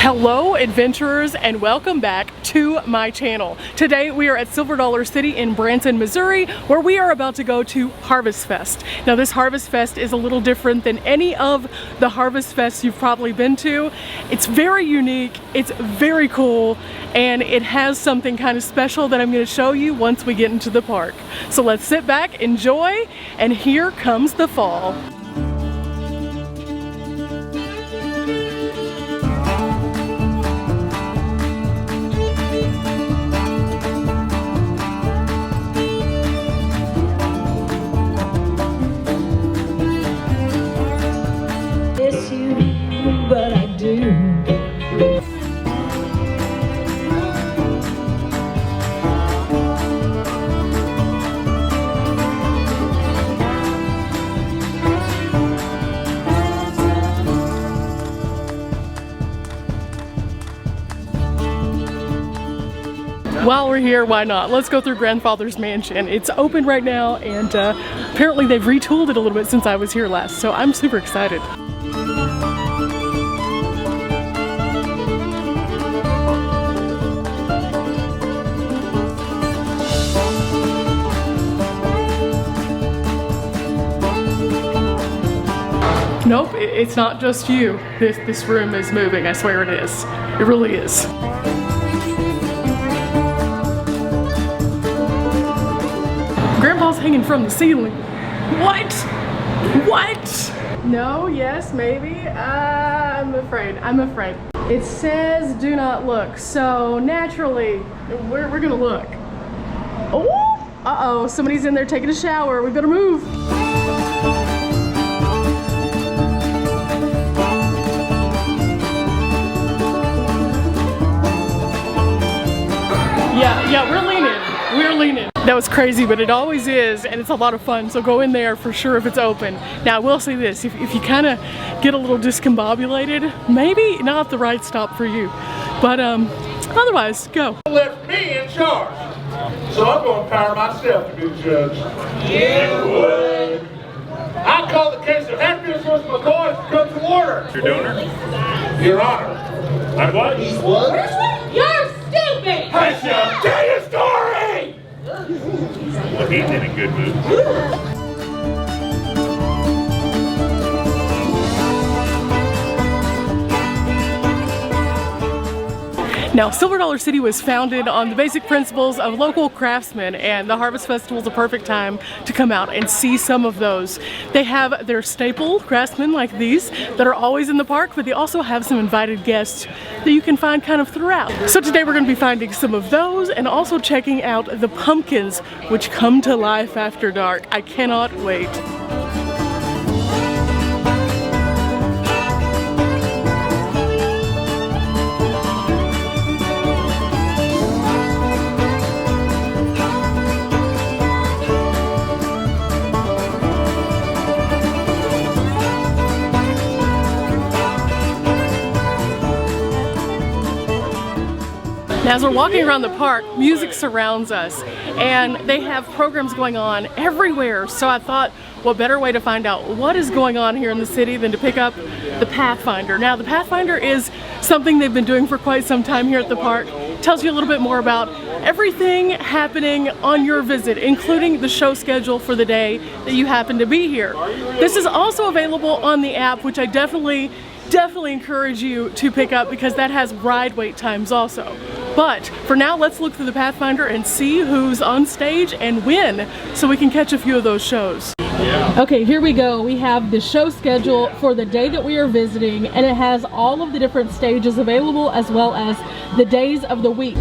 Hello adventurers, and welcome back to my channel. Today we are at Silver Dollar City in Branson, Missouri, where we are about to go to Harvest Fest. Now this Harvest Fest is a little different than any of the Harvest Fests you've probably been to. It's very unique, it's very cool, and it has something kind of special that I'm going to show you once we get into the park. So let's sit back, enjoy, and here comes the fall. But I do. While we're here, why not? Let's go through Grandfather's Mansion. It's open right now, and apparently they've retooled it a little bit since I was here last, so I'm super excited. Nope, it's not just you. This room is moving, I swear it is. It really is. Grandpa's hanging from the ceiling. What? What? No, yes, maybe. I'm afraid. It says do not look, so naturally, we're gonna look. Oh, uh-oh, somebody's in there taking a shower. We better move. Yeah, we're leaning. That was crazy, but it always is, and it's a lot of fun, so go in there for sure if it's open. Now, I will say this, if you kind of get a little discombobulated, maybe not the right stop for you, but otherwise, go. Left me in charge, so I'm going to power myself to be the judge. Yeah, would. I call the case of Hatfield vs. McCoy to come to order. Your donor? Your Honor. I what? What? You're stupid! Hush up! Tell your story! Well, he's in a good mood. Now, Silver Dollar City was founded on the basic principles of local craftsmen, and the Harvest Festival is a perfect time to come out and see some of those. They have their staple craftsmen like these that are always in the park, but they also have some invited guests that you can find kind of throughout. So today we're going to be finding some of those and also checking out the pumpkins, which come to life after dark. I cannot wait. Now, as we're walking around the park, music surrounds us, and they have programs going on everywhere. So I thought, what better way to find out what is going on here in the city than to pick up the Pathfinder. Now, the Pathfinder is something they've been doing for quite some time here at the park. It tells you a little bit more about everything happening on your visit, including the show schedule for the day that you happen to be here. This is also available on the app, which I definitely encourage you to pick up because that has ride wait times also. But for now, let's look through the Pathfinder and see who's on stage and when, so we can catch a few of those shows. Okay, here we go. We have the show schedule for the day that we are visiting, and it has all of the different stages available as well as the days of the week.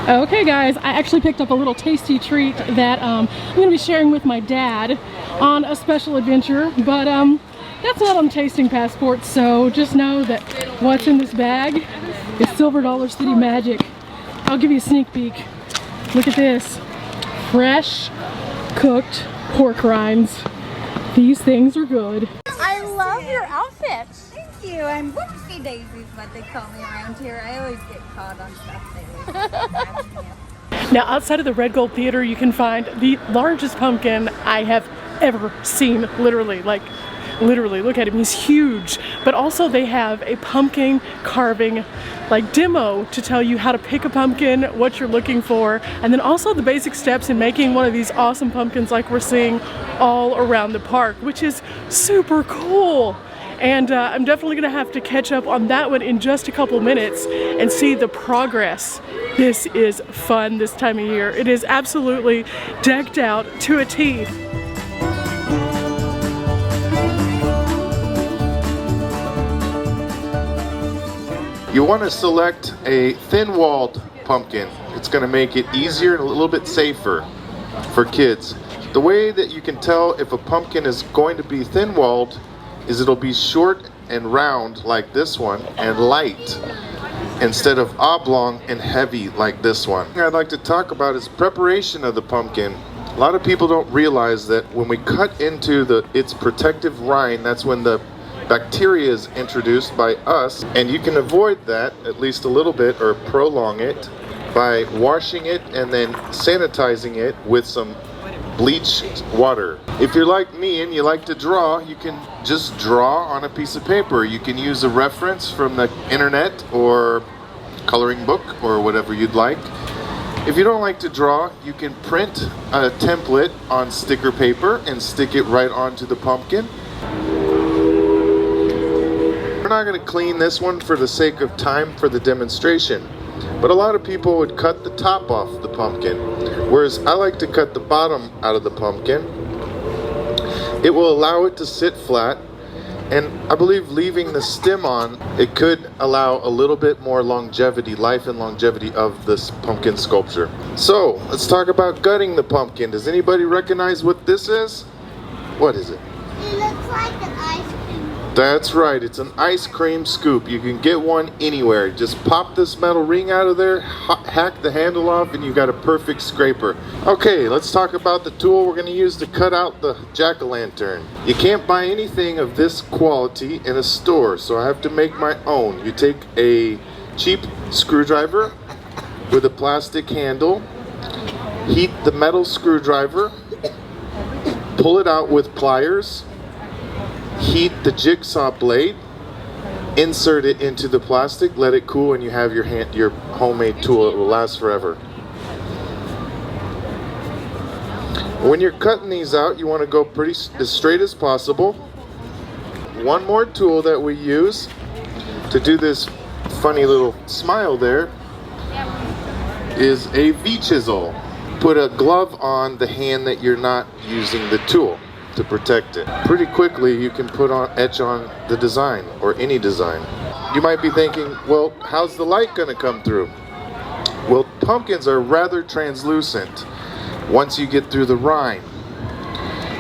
Okay guys, I actually picked up a little tasty treat that I'm going to be sharing with my dad on a special adventure, but That's not on tasting passports, so just know that what's in this bag is Silver Dollar City magic. I'll give you a sneak peek. Look at this. Fresh cooked pork rinds. These things are good. I love your outfit. Thank you. I'm whoopsie daisies, what they call me around here. I always get caught on stuff lately. Now outside of the Red Gold Theater, you can find the largest pumpkin I have ever seen, literally, look at him, he's huge. But also they have a pumpkin carving demo to tell you how to pick a pumpkin, what you're looking for, and then also the basic steps in making one of these awesome pumpkins like we're seeing all around the park, which is super cool. And I'm definitely gonna have to catch up on that one in just a couple minutes and see the progress. This is fun this time of year. It is absolutely decked out to a T. You want to select a thin-walled pumpkin. It's going to make it easier and a little bit safer for kids. The way that you can tell if a pumpkin is going to be thin-walled is it'll be short and round like this one and light instead of oblong and heavy like this one. The thing I'd like to talk about is preparation of the pumpkin. A lot of people don't realize that when we cut into its protective rind, that's when the bacteria is introduced by us, and you can avoid that at least a little bit or prolong it by washing it and then sanitizing it with some bleached water. If you're like me and you like to draw, you can just draw on a piece of paper. You can use a reference from the internet or coloring book or whatever you'd like. If you don't like to draw, you can print a template on sticker paper and stick it right onto the pumpkin. We're not going to clean this one for the sake of time for the demonstration, but a lot of people would cut the top off the pumpkin, whereas I like to cut the bottom out of the pumpkin. It will allow it to sit flat, and I believe leaving the stem on, it could allow a little bit more longevity, life and longevity of this pumpkin sculpture. So let's talk about gutting the pumpkin. Does anybody recognize what this is? What is it? It looks like an ice cream. That's right, it's an ice cream scoop. You can get one anywhere. Just pop this metal ring out of there, hack the handle off, and you've got a perfect scraper. Okay, let's talk about the tool we're going to use to cut out the jack-o'-lantern. You can't buy anything of this quality in a store, so I have to make my own. You take a cheap screwdriver with a plastic handle, heat the metal screwdriver, pull it out with pliers, heat the jigsaw blade, insert it into the plastic, let it cool, and you have your homemade tool. It will last forever. When you're cutting these out, you want to go as straight as possible. One more tool that we use to do this funny little smile there is a V-chisel. Put a glove on the hand that you're not using the tool to protect it. Pretty quickly you can etch on the design or any design. You might be thinking, well, how's the light going to come through? Well, pumpkins are rather translucent once you get through the rind.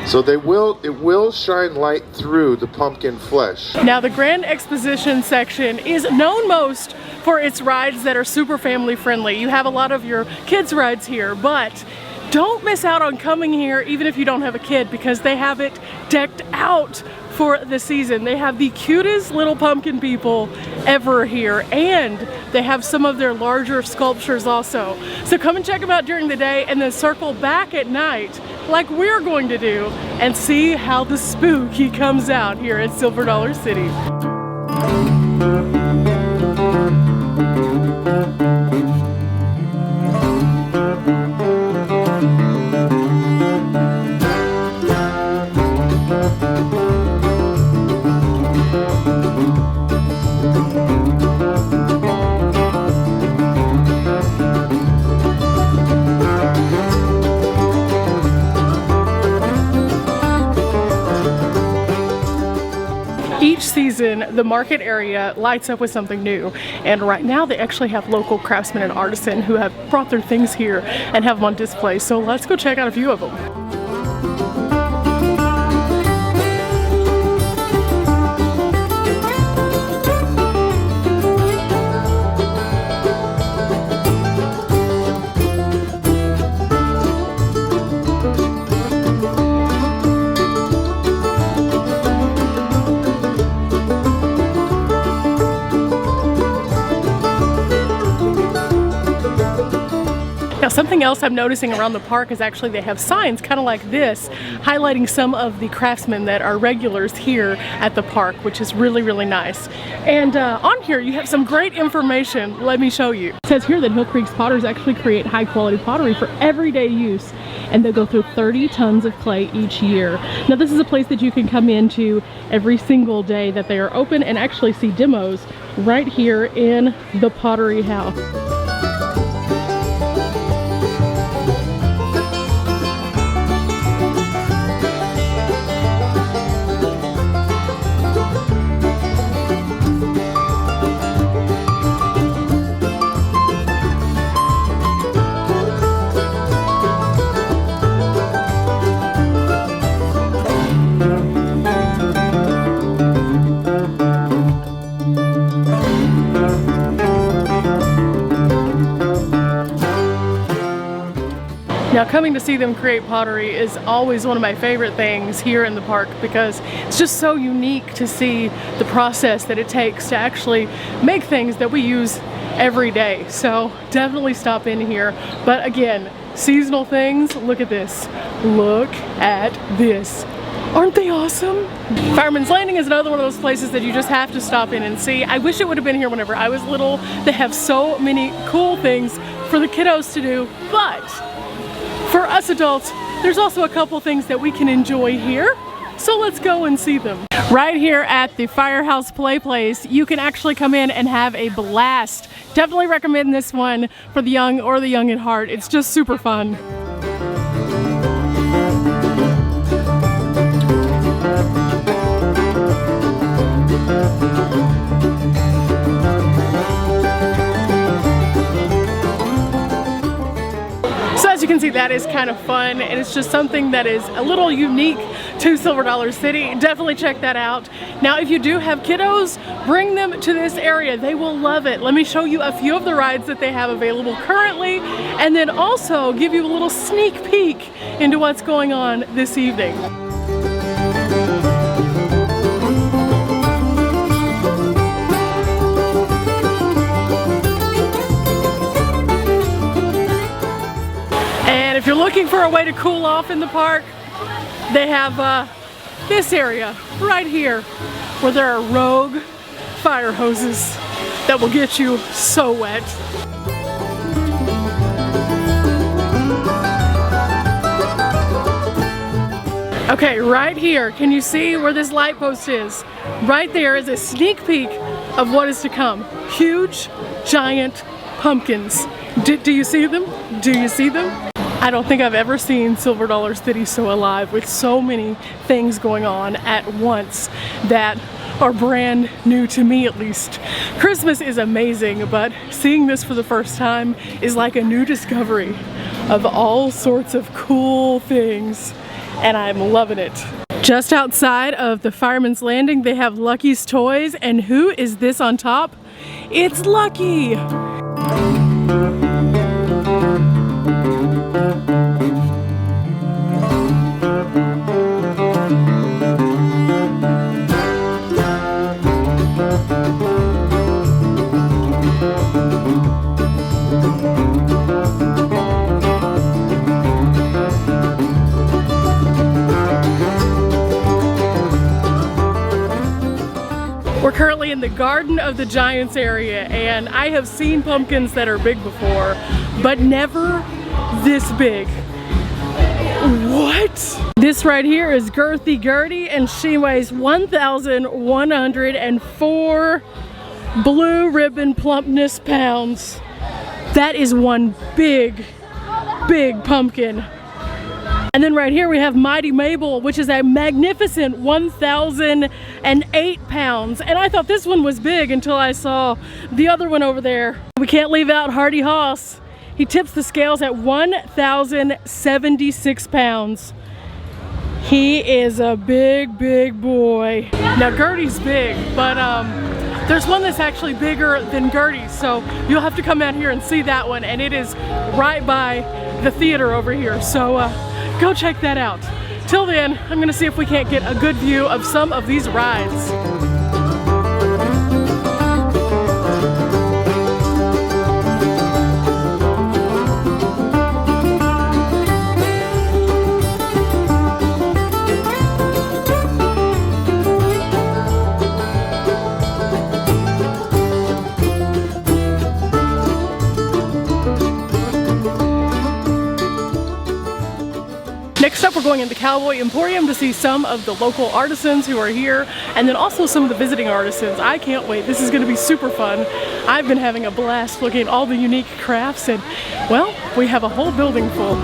So it will shine light through the pumpkin flesh. Now the Grand Exposition section is known most for its rides that are super family friendly. You have a lot of your kids' rides here, but don't miss out on coming here even if you don't have a kid, because they have it decked out for the season. They have the cutest little pumpkin people ever here, and they have some of their larger sculptures also. So come and check them out during the day and then circle back at night like we're going to do and see how the spooky comes out here at Silver Dollar City. Each season, the market area lights up with something new, and right now they actually have local craftsmen and artisans who have brought their things here and have them on display. So let's go check out a few of them. something else I'm noticing around the park is actually they have signs kind of like this, highlighting some of the craftsmen that are regulars here at the park, which is really, really nice. And on here you have some great information. Let me show you. It says here that Hill Creek's potters actually create high quality pottery for everyday use, and they go through 30 tons of clay each year. Now this is a place that you can come into every single day that they are open and actually see demos right here in the Pottery House. Now coming to see them create pottery is always one of my favorite things here in the park because it's just so unique to see the process that it takes to actually make things that we use every day. So definitely stop in here. But again, seasonal things, look at this. Look at this. Aren't they awesome? Fireman's Landing is another one of those places that you just have to stop in and see. I wish it would have been here whenever I was little. They have so many cool things for the kiddos to do, but for us adults, there's also a couple things that we can enjoy here. So let's go and see them. Right here at the Firehouse Play Place, you can actually come in and have a blast. Definitely recommend this one for the young or the young at heart. It's just super fun. As you can see, that is kind of fun, and it's just something that is a little unique to Silver Dollar City. Definitely check that out. Now, if you do have kiddos, bring them to this area. They will love it. Let me show you a few of the rides that they have available currently, and then also give you a little sneak peek into what's going on this evening. If you're looking for a way to cool off in the park, they have this area right here where there are rogue fire hoses that will get you so wet. Okay, right here, can you see where this light post is? Right there is a sneak peek of what is to come. Huge, giant pumpkins. Do you see them? Do you see them? I don't think I've ever seen Silver Dollar City so alive with so many things going on at once that are brand new to me, at least. Christmas is amazing, but seeing this for the first time is like a new discovery of all sorts of cool things, and I'm loving it. Just outside of the Fireman's Landing, they have Lucky's Toys, and who is this on top? It's Lucky! We're currently in the Garden of the Giants area, and I have seen pumpkins that are big before, but never this big. What? This right here is Girthy Gertie, and she weighs 1,104 blue ribbon plumpness pounds. That is one big, big pumpkin. And then right here we have Mighty Mabel, which is a magnificent 1,008 pounds. And I thought this one was big until I saw the other one over there. We can't leave out Hardy Hoss. He tips the scales at 1,076 pounds. He is a big, big boy. Now Gertie's big, but there's one that's actually bigger than Gertie, so you'll have to come out here and see that one, and it is right by the theater over here, so go check that out. Till then, I'm gonna see if we can't get a good view of some of these rides. Next up, we're going into Cowboy Emporium to see some of the local artisans who are here, and then also some of the visiting artisans. I can't wait. This is going to be super fun. I've been having a blast looking at all the unique crafts, and well, we have a whole building full.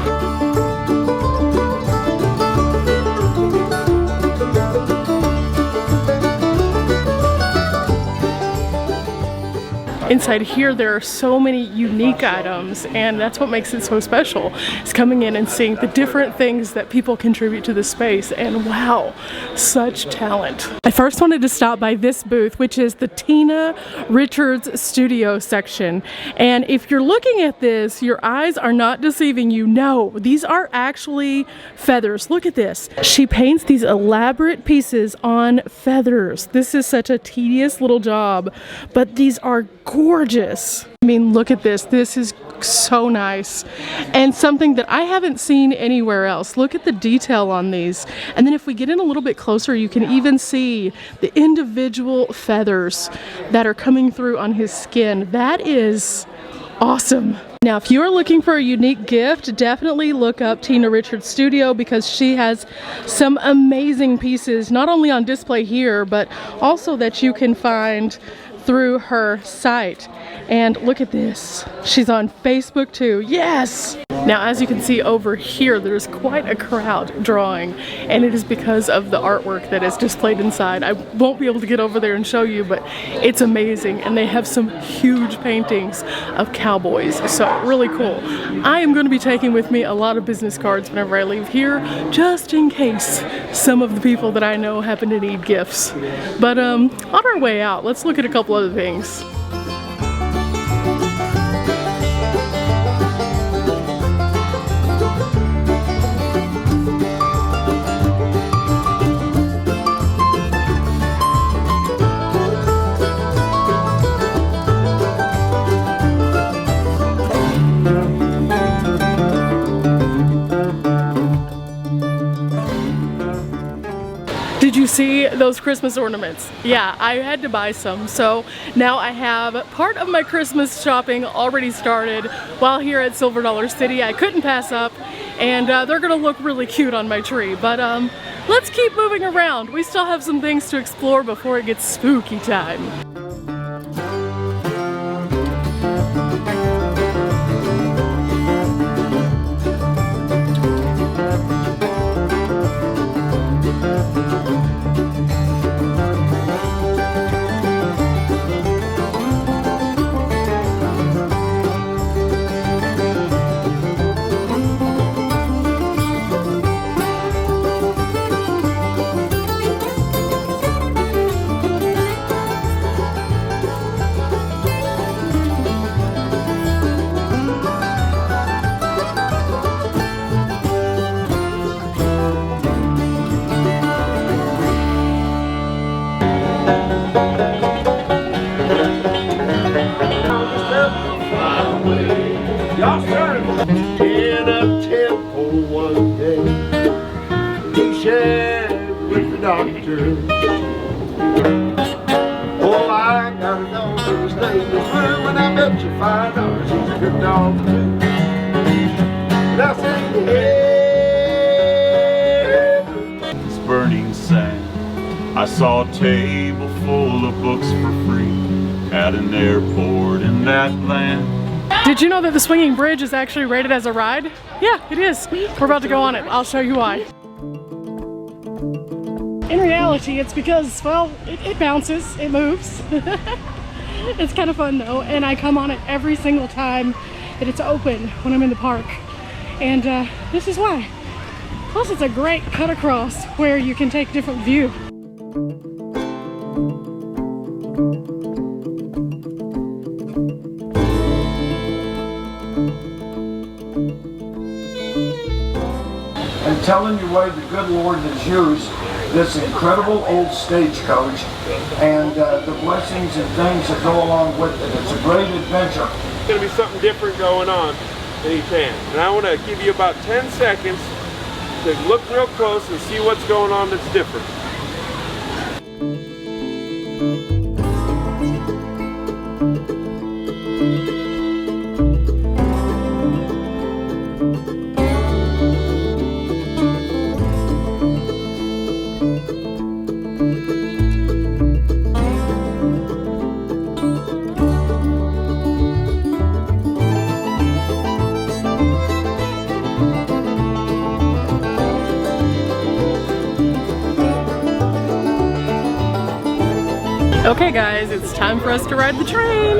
Inside here, there are so many unique items, and that's what makes it so special. It's coming in and seeing the different things that people contribute to the space, and wow, such talent. I first wanted to stop by this booth, which is the Tina Richards Studio section. And if you're looking at this, your eyes are not deceiving you. No, these are actually feathers. Look at this. She paints these elaborate pieces on feathers. This is such a tedious little job, but these are gorgeous. I mean, look at this. This is so nice, and something that I haven't seen anywhere else. Look at the detail on these. And then if we get in a little bit closer, you can even see the individual feathers that are coming through on his skin. That is awesome. Now, if you are looking for a unique gift, definitely look up Tina Richards Studio, because she has some amazing pieces, not only on display here, but also that you can find through her site. And look at this. She's on Facebook too. Yes! Now, as you can see over here, there's quite a crowd drawing, and it is because of the artwork that is displayed inside. I won't be able to get over there and show you, but it's amazing, and they have some huge paintings of cowboys, so really cool. I am going to be taking with me a lot of business cards whenever I leave here, just in case some of the people that I know happen to need gifts. But on our way out, let's look at a couple other things. Did you see those Christmas ornaments? Yeah, I had to buy some, so now I have part of my Christmas shopping already started while here at Silver Dollar City. I couldn't pass up, and they're gonna look really cute on my tree, but let's keep moving around. We still have some things to explore before it gets spooky time. In a temple one day, he shared with the doctor. Oh, I gotta know his name is Blue, and I bet you $5 he's a good dog too. And I said, hey. It's burning sand. I saw a table full of books for free at an airport in that land. Did you know that the swinging bridge is actually rated as a ride? Yeah, it is. We're about to go on it. I'll show you why. In reality, it's because, well, it bounces, it moves. It's kind of fun though, and I come on it every single time that it's open when I'm in the park. And this is why. Plus, it's a great cut across where you can take different view. And telling you why the good Lord has used this incredible old stagecoach and the blessings and things that go along with it. It's a great adventure. There's going to be something different going on in each hand. And I want to give you about 10 seconds to look real close and see what's going on that's different. Okay guys, it's time for us to ride the train.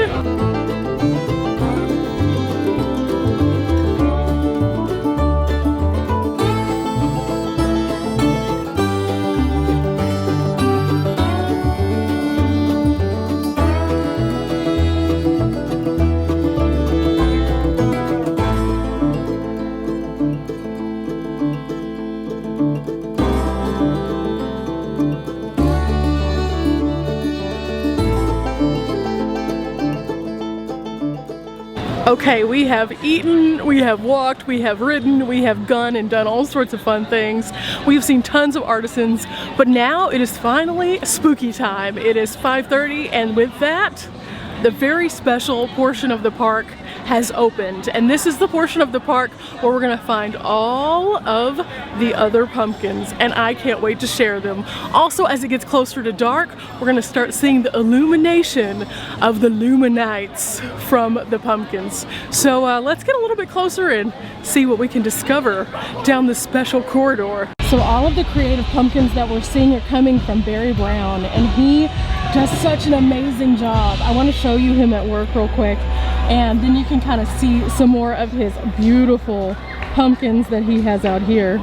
Okay, we have eaten, we have walked, we have ridden, we have gone and done all sorts of fun things. We've seen tons of artisans, but now it is finally spooky time. It is 5:30, and with that, the very special portion of the park has opened. And this is the portion of the park where we're gonna find all of the other pumpkins, and I can't wait to share them. Also, as it gets closer to dark, we're gonna start seeing the illumination of the luminites from the pumpkins. So let's get a little bit closer and see what we can discover down this special corridor. So all of the creative pumpkins that we're seeing are coming from Barry Brown, and he does such an amazing job. I want to show you him at work real quick, and then you can kind of see some more of his beautiful pumpkins that he has out here.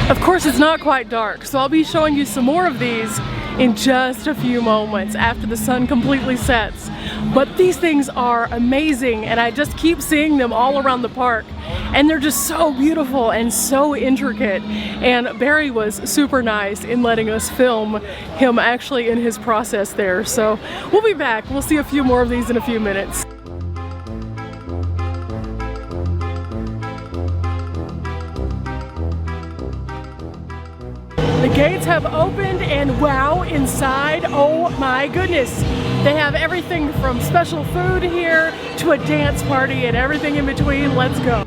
Of course, it's not quite dark, so I'll be showing you some more of these in just a few moments after the sun completely sets. But these things are amazing, and I just keep seeing them all around the park, and they're just so beautiful and so intricate. And Barry was super nice in letting us film him actually in his process there. So we'll be back. We'll see a few more of these in a few minutes. The gates have opened, and wow, inside, oh my goodness. They have everything from special food here to a dance party and everything in between. Let's go.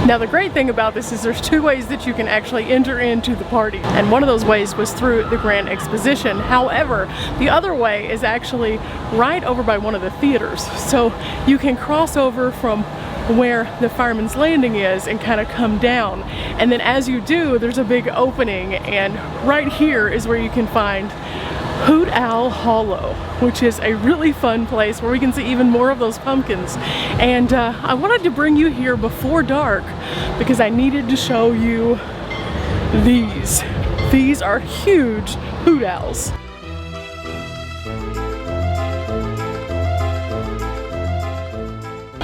Now the great thing about this is there's two ways that you can actually enter into the party, and one of those ways was through the Grand Exposition. However, the other way is actually right over by one of the theaters, so you can cross over from where the Fireman's Landing is and kind of come down, and then as you do, there's a big opening, and right here is where you can find Hoot Owl Hollow, which is a really fun place where we can see even more of those pumpkins. And I wanted to bring you here before dark because I needed to show you these. These are huge hoot owls.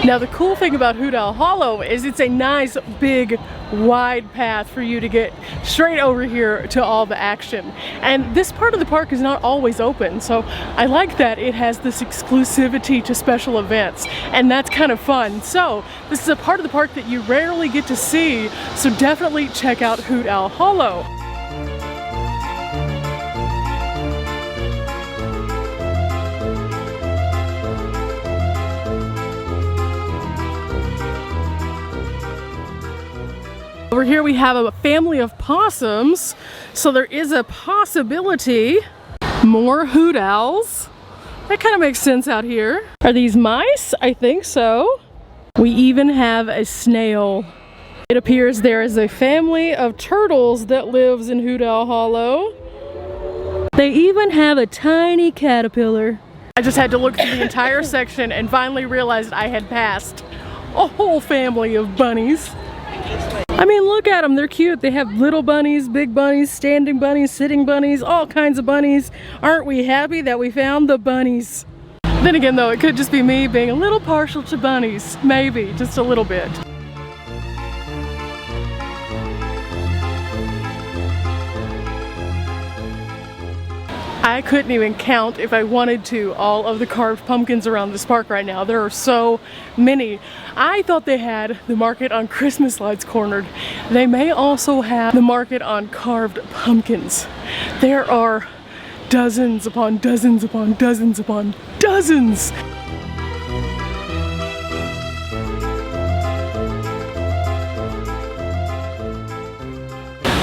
Now the cool thing about Hoot Owl Hollow is it's a nice big wide path for you to get straight over here to all the action. And this part of the park is not always open, so I like that it has this exclusivity to special events, and that's kind of fun. So this is a part of the park that you rarely get to see, so definitely check out Hoot Owl Hollow. Over here we have a family of possums, so there is a possibility more hoot owls. That kind of makes sense out here. Are these mice? I think so. We even have a snail. It appears there is a family of turtles that lives in Hoot Owl Hollow. They even have a tiny caterpillar. I just had to look through the entire section and finally realized I had passed a whole family of bunnies. I mean, look at them, they're cute. They have little bunnies, big bunnies, standing bunnies, sitting bunnies, all kinds of bunnies. Aren't we happy that we found the bunnies? Then again though, it could just be me being a little partial to bunnies. Maybe, just a little bit. I couldn't even count if I wanted to all of the carved pumpkins around this park right now. There are so many. I thought they had the market on Christmas lights cornered. They may also have the market on carved pumpkins. There are dozens upon dozens upon dozens upon dozens.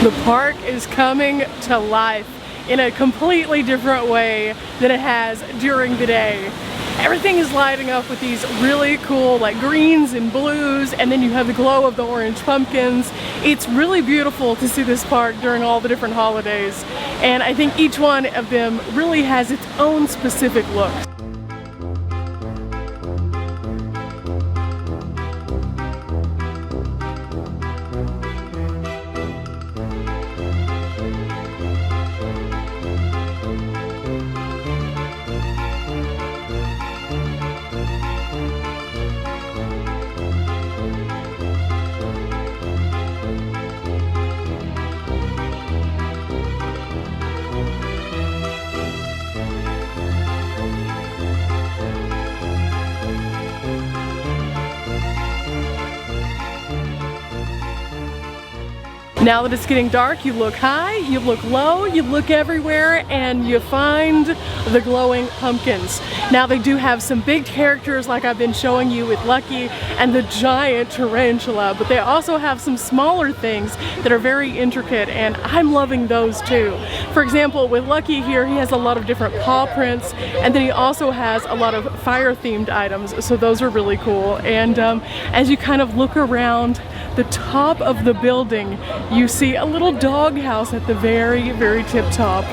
The park is coming to life in a completely different way than it has during the day. Everything is lighting up with these really cool like greens and blues, and then you have the glow of the orange pumpkins. It's really beautiful to see this park during all the different holidays, and I think each one of them really has its own specific look. Now that it's getting dark, you look high, you look low, you look everywhere, and you find the glowing pumpkins. Now they do have some big characters like I've been showing you with Lucky and the giant tarantula, but they also have some smaller things that are very intricate, and I'm loving those too. For example, with Lucky here, he has a lot of different paw prints, and then he also has a lot of fire themed items, so those are really cool. And as you kind of look around the top of the building, you see a little dog house at the very, very tip top.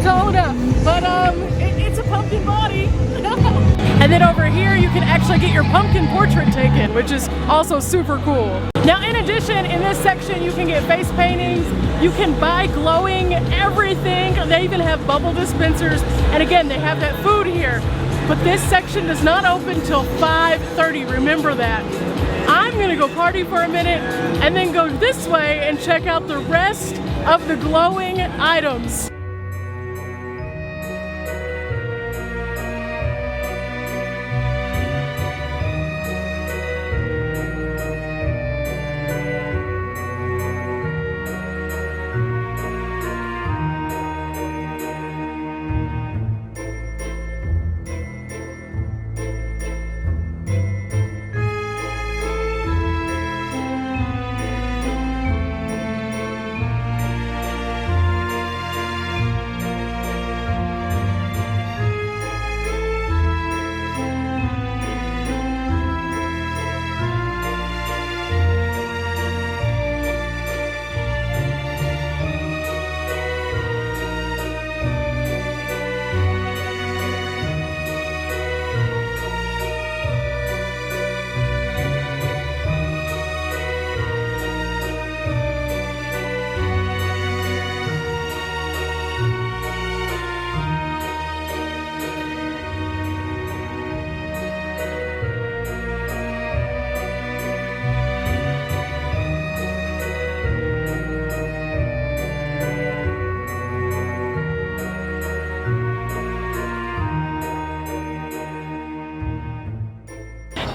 Tall enough, but it's a pumpkin body. And then over here you can actually get your pumpkin portrait taken, which is also super cool. Now in addition, in this section you can get face paintings, you can buy glowing everything, they even have bubble dispensers, and again they have that food here. But this section does not open till 5:30, remember that. I'm gonna go party for a minute and then go this way and check out the rest of the glowing items.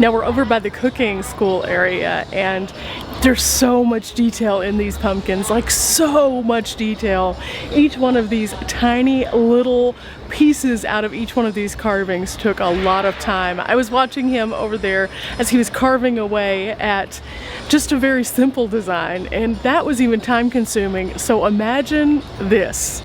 Now we're over by the cooking school area, and there's so much detail in these pumpkins, like so much detail. Each one of these tiny little pieces out of each one of these carvings took a lot of time. I was watching him over there as he was carving away at just a very simple design, and that was even time consuming. So imagine this.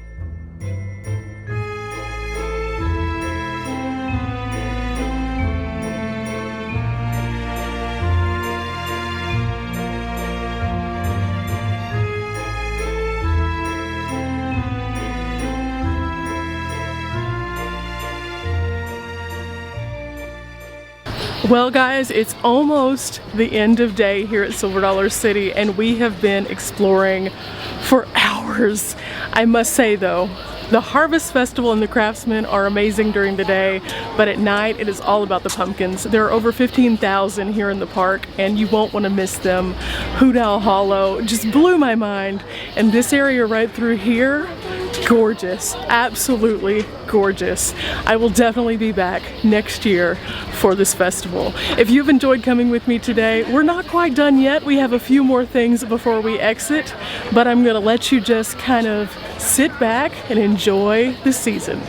Well guys, it's almost the end of day here at Silver Dollar City, and we have been exploring for hours. I must say though, the Harvest Festival and the craftsmen are amazing during the day, but at night it is all about the pumpkins. There are over 15,000 here in the park, and you won't want to miss them. Hoot Owl Hollow just blew my mind, and this area right through here, gorgeous, absolutely gorgeous. I will definitely be back next year for this festival. If you've enjoyed coming with me today, we're not quite done yet. We have a few more things before we exit, but I'm gonna let you just kind of sit back and enjoy the season.